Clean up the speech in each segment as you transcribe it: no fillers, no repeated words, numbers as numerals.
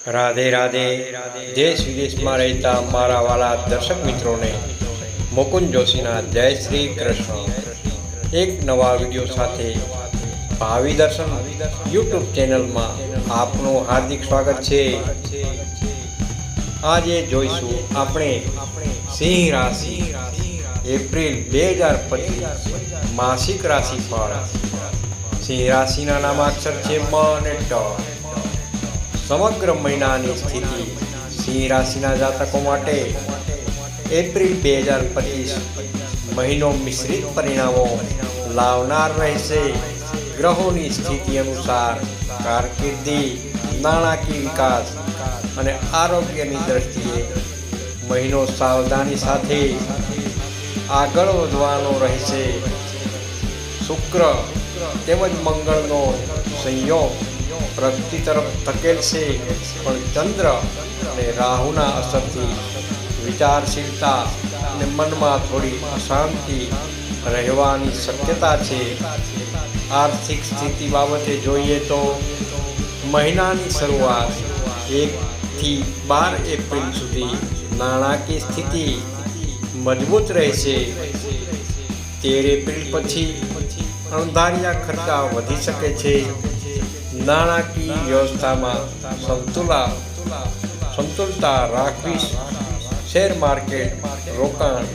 રાધે રાધે. દેશ વિદેશમાં રહેતા મારા વાલા દર્શક મિત્રોને મુકુંદ જોશીના જય શ્રી કૃષ્ણ. એક નવા વિડીયો સાથે ભાવિ દર્શન યુટ્યુબ ચેનલમાં આપનું હાર્દિક સ્વાગત છે. આજે જોઈશું આપણે સિંહ રાશિ એપ્રિલ 2025 માસિક રાશિફળ. સિંહ રાશિના નામાક્ષર છે મ અને ટ. સમગ્ર મહિનાની સ્થિતિ સિંહ રાશિના જાતકો માટે એપ્રિલ 2025 મહિનો મિશ્રિત પરિણામો લાવનાર રહેશે. ગ્રહોની સ્થિતિ અનુસાર કારકિર્દી, નાણાકીય વિકાસ અને આરોગ્યની દ્રષ્ટિએ મહિનો સાવધાની સાથે આગળ વધવાનો રહેશે. શુક્ર તેમજ મંગળનો સંયોગ પ્રગતિ તરફ ધકેલશે, પણ ચંદ્ર અને રાહુના અસરથી વિચારશીલતા અને મનમાં થોડી અશાંતિ રહેવાની શક્યતા છે. આર્થિક સ્થિતિ બાબતે જોઈએ તો મહિનાની શરૂઆત 1 થી 12 એપ્રિલ સુધી નાણાકીય સ્થિતિ મજબૂત રહેશે. 13 એપ્રિલ પછી અણધાર્યા ખર્ચા વધી શકે છે. નાણાકીય વ્યવસ્થામાં સમતુલતા રાખવી. શેર માર્કેટ રોકાણ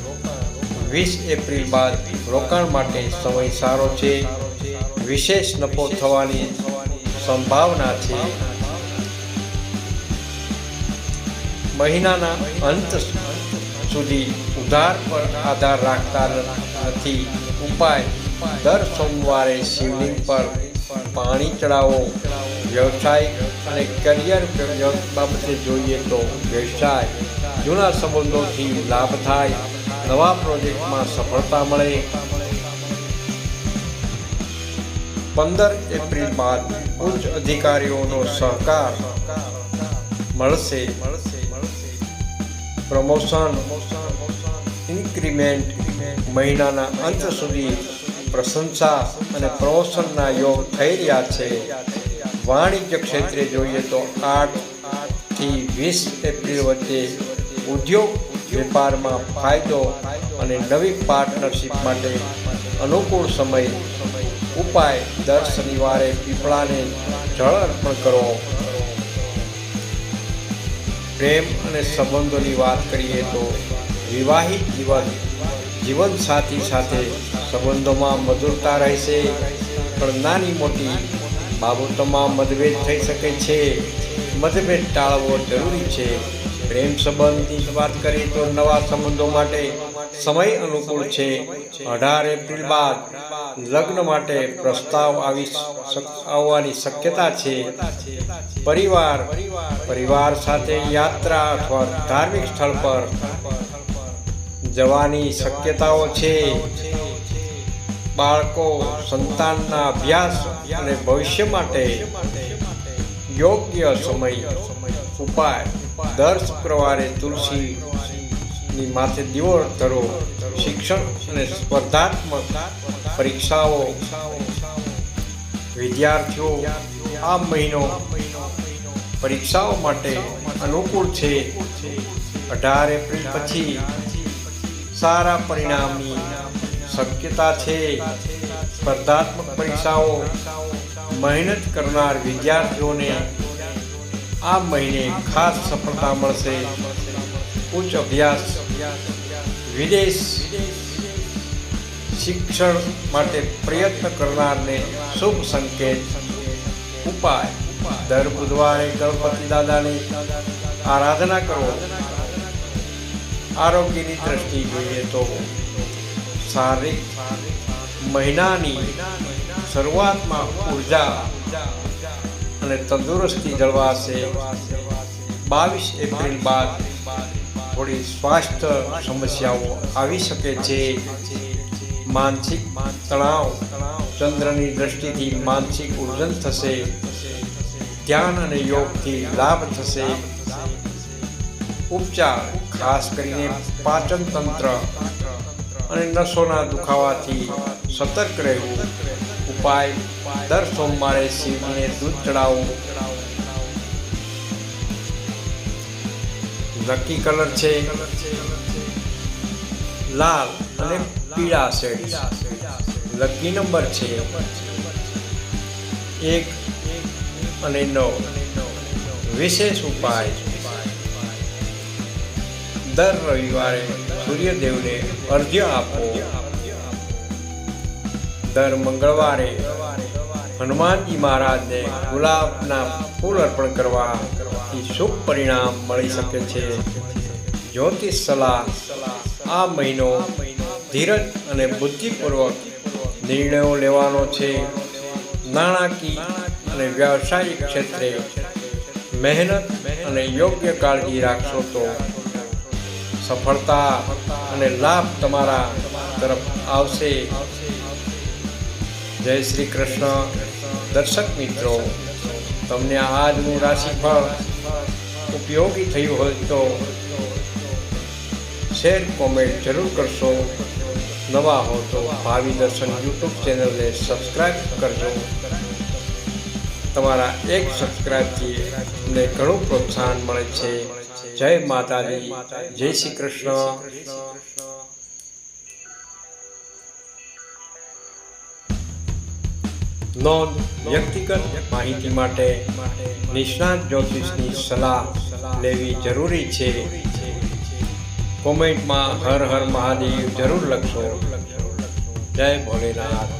20 એપ્રિલ બાદ રોકાણ માટે સમય સારો છે. વિશેષ નફો થવાની સંભાવના છે. મહિનાના અંત સુધી ઉધાર પર આધાર રાખતા નથી. ઉપાય: દર સોમવારે શિવલિંગ પર પાણી ચડાવો. વ્યવસાય અને કરિયર બાબતે જોઈએ તો વ્યવસાય, જૂના સંબંધોથી લાભ થાય. નવા પ્રોજેક્ટમાં સફળતા મળે. 15 એપ્રિલ બાદ ઉચ્ચ અધિકારીઓનો સહકાર મળશે. Promotion, increment. મહિનાના અંત સુધી પ્રશંસા અને પ્રમોશનના યોગ થઈ રહ્યા છે. વાણિજ્ય ક્ષેત્રે જોઈએ તો 8 થી 20 એપ્રિલ વચ્ચે ઉદ્યોગ વેપારમાં ફાયદો અને નવી પાર્ટનરશિપ માટે અનુકૂળ સમય. ઉપાય: દર શનિવારે પીપળાને જળ અર્પણ કરો. પ્રેમ અને સંબંધોની વાત કરીએ તો વિવાહિત જીવનસાથી સાથે સંબંધોમાં મધુરતા રહેશે, પણ નાની મોટી બાબતોમાં મતભેદ થઈ શકે છે. મતભેદ ટાળવો જરૂરી છે. પ્રેમ સંબંધની વાત કરીએ તો નવા સંબંધો માટે સમય અનુકૂળ છે. 18 એપ્રિલ બાદ લગ્ન માટે પ્રસ્તાવ આવવાની શક્યતા છે. પરિવાર સાથે યાત્રા અથવા ધાર્મિક સ્થળ પર જવાની શક્યતાઓ છે. બાળકો સંતાનના અભ્યાસ અને ભવિષ્ય માટે યોગ્ય સમય. ઉપાય: દર શુક્રવારે તુલસીની માથે દીવો ધરો. શિક્ષણ અને સ્પર્ધાત્મક પરીક્ષાઓ. વિદ્યાર્થીઓ, આ મહિનો પરીક્ષાઓ માટે અનુકૂળ છે. 18 એપ્રિલ પછી સારા પરિણામની શક્યતા છે. સ્પર્ધાત્મક પરીક્ષાઓ. મહેનત કરનાર વિદ્યાર્થીઓને આ મહિને ખાસ સફળતા મળશે. ઉચ્ચ અભ્યાસ, વિદેશ શિક્ષણ માટે પ્રયત્ન કરનારને શુભ સંકેત. ઉપાય: દર બુધવારે ગણપતિ દાદાની આરાધના કરો. આરોગ્યની દ્રષ્ટિ જોઈએ તો શારીરિક મહિનાની શરૂઆતમાં ઉર્જા અને તંદુરસ્તી જળવાશે. 22 એપ્રિલ બાદ થોડી સ્વાસ્થ્ય સમસ્યાઓ આવી શકે છે. માનસિક તણાવ. ચંદ્રની દ્રષ્ટિથી માનસિક ઉર્જન થશે. ધ્યાન અને યોગથી લાભ થશે. ઉપચાર: ખાસ કરીને પાચન તંત્ર અને નસોના દુખાવાથી સતર્ક રહેવું. ઉપાય: દર સોમવારે શિવને દૂધ ચડાવવું. નક્કી કલર છે લાલ અને પીળા શેડ. લકી નંબર છે 1 અને 9. વિશેષ ઉપાય: દર રવિવારે સૂર્યદેવને અર્ઘ્ય આપો. દર મંગળવારે હનુમાનજી મહારાજને ગુલાબના ફૂલ અર્પણ કરવાથી શુભ પરિણામ મળી શકે છે. જ્યોતિષ સલાહ: આ મહિનો ધીરજ અને બુદ્ધિપૂર્વક નિર્ણયો લેવાનો છે. નાણાકીય અને વ્યવસાયિક ક્ષેત્રે મહેનત અને યોગ્ય કાળજી રાખશો તો સફળતા અને લાભ તમારા તરફ આવશે. જય શ્રી કૃષ્ણ. દર્શક મિત્રો, તમને આજનું રાશિફળ ઉપયોગી થયું હોય તો શેર કોમેન્ટ જરૂર કરશો. નવા હો તો ભાવિ દર્શન યુટ્યુબ ચેનલને સબસ્ક્રાઈબ કરજો. તમારા એક સબસ્ક્રાઈબથી અમને ઘણું પ્રોત્સાહન મળે છે. જય માતાજી. જય શ્રી કૃષ્ણ. નોંધ: વ્યક્તિગત માહિતી માટે નિષ્ણાત જ્યોતિષની સલાહ લેવી જરૂરી છે. કોમેન્ટમાં હર હર મહાદેવ જરૂર લખશો. જય ભોલેનાથ.